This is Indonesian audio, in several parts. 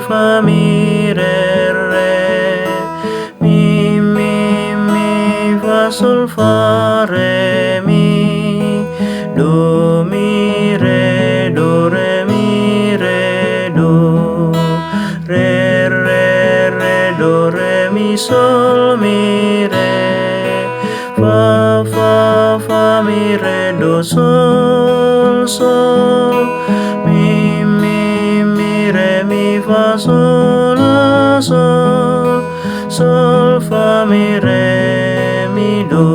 fa mi re mi fa sol fa re mi do mi re mi re do re mi sol mi re fa mi re do sol mi re mi fa sol la sol fa mi re mi do.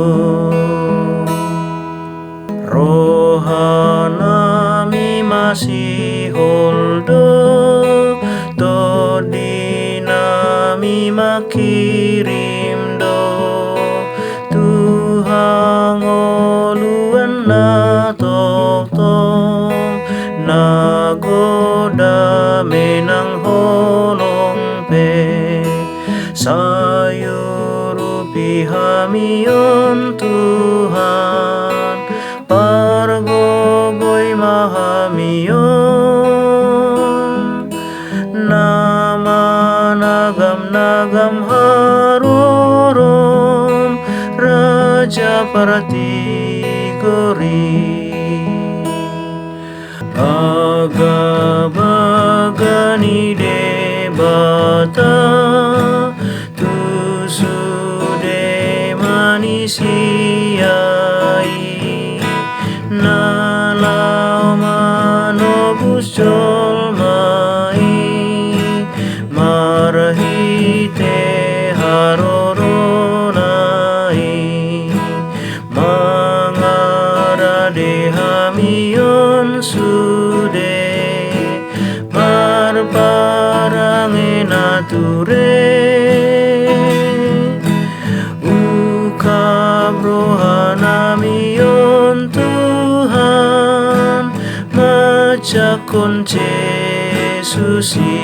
Rohana mi masihol do dina mi makirim do Tuhan oluan na tong na goda menang holong pe sayurupi hamion Tuhan pargogoy mahamion nama nagam harorom raja paratigori agabagani debata tusude manisiai nalau manobus jolmai marhite haroronai mangarade hamion sude parparange nature ukabrohanamion Tuhan macakon Jesusi